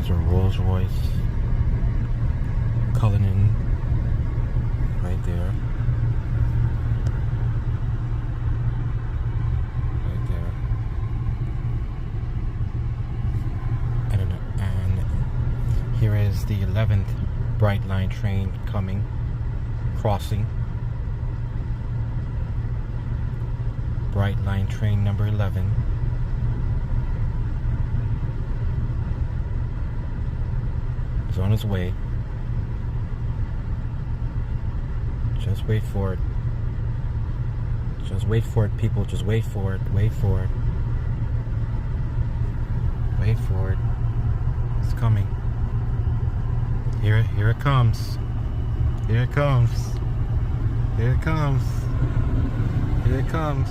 There's a Rolls Royce Cullinan right there. Right there. And here is the 11th Brightline train coming, crossing. Brightline train number 11. Is on his way. Just wait for it. Just wait for it, people. Just wait for it. Wait for it. Wait for it. It's coming. Here it comes. Here it comes. Here it comes. Here it comes.